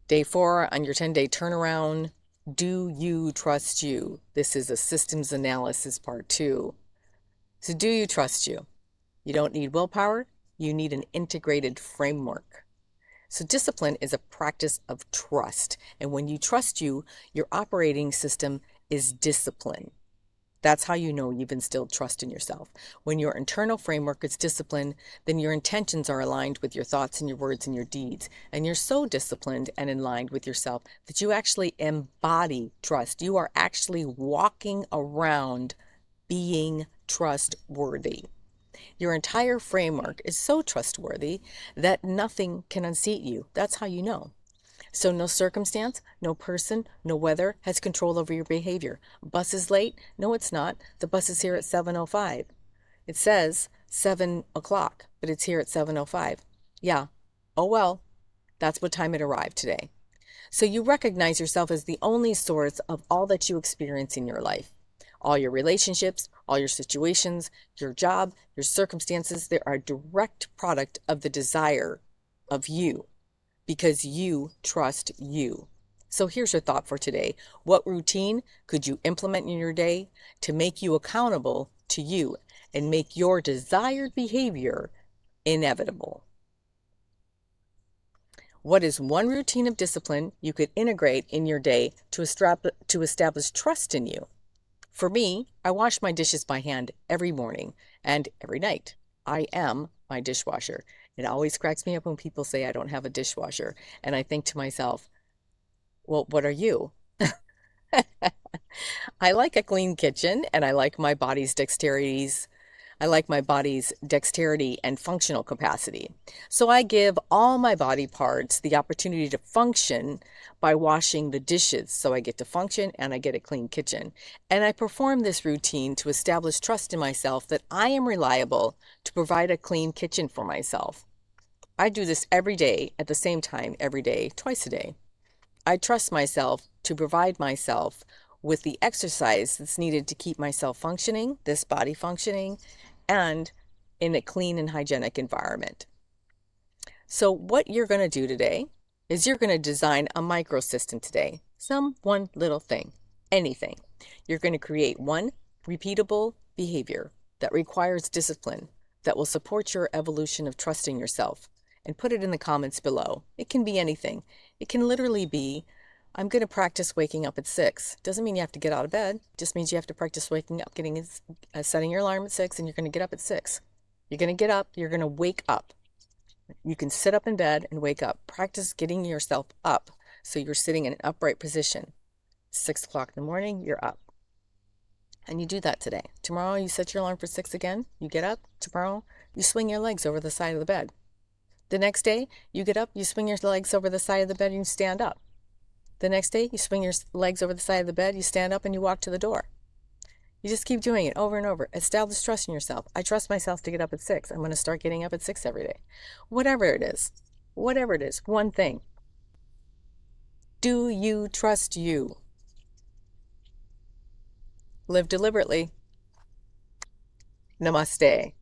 Day 4 on your 10-day turnaround. Do you trust you? This is a systems analysis part 2. So do you trust you? You don't need willpower. You need an integrated framework. So discipline is a practice of trust. And when you trust you, your operating system is discipline. That's how you know you've instilled trust in yourself. When your internal framework is disciplined, then your intentions are aligned with your thoughts and your words and your deeds. And you're so disciplined and in line with yourself that you actually embody trust. You are actually walking around being trustworthy. Your entire framework is so trustworthy that nothing can unseat you. That's how you know. So no circumstance, no person, no weather has control over your behavior. Bus is late? No, it's not. The bus is here at 7:05. It says 7 o'clock, but it's here at 7:05. Yeah. Oh well, that's what time it arrived today. So you recognize yourself as the only source of all that you experience in your life. All your relationships, all your situations, your job, your circumstances, they are a direct product of the desire of you because you trust you. So here's your thought for today. What routine could you implement in your day to make you accountable to you and make your desired behavior inevitable? What is one routine of discipline you could integrate in your day to establish trust in you? For me, I wash my dishes by hand every morning and every night. I am my dishwasher. It always cracks me up when people say I don't have a dishwasher. And I think to myself, well, what are you? I like a clean kitchen and I like my body's dexterity and functional capacity. So I give all my body parts the opportunity to function by washing the dishes. So I get to function and I get a clean kitchen. And I perform this routine to establish trust in myself that I am reliable to provide a clean kitchen for myself. I do this every day at the same time, every day, twice a day. I trust myself to provide myself with the exercise that's needed to keep myself functioning, this body functioning, and in a clean and hygienic environment. So what you're going to do today is you're going to design a microsystem today. One little thing, anything. You're going to create one repeatable behavior that requires discipline that will support your evolution of trusting yourself, and put it in the comments below. It can be anything. It can literally be, I'm going to practice waking up at 6. Doesn't mean you have to get out of bed. Just means you have to practice waking up, setting your alarm at 6, and you're going to get up at 6. You're going to get up. You're going to wake up. You can sit up in bed and wake up. Practice getting yourself up so you're sitting in an upright position. 6 o'clock in the morning, you're up. And you do that today. Tomorrow, you set your alarm for 6 again. You get up. Tomorrow, you swing your legs over the side of the bed. The next day, you get up, you swing your legs over the side of the bed, and you stand up. The next day, you swing your legs over the side of the bed, you stand up, and you walk to the door. You just keep doing it over and over. Establish trust in yourself. I trust myself to get up at 6. I'm going to start getting up at 6 every day. Whatever it is, one thing. Do you trust you? Live deliberately. Namaste.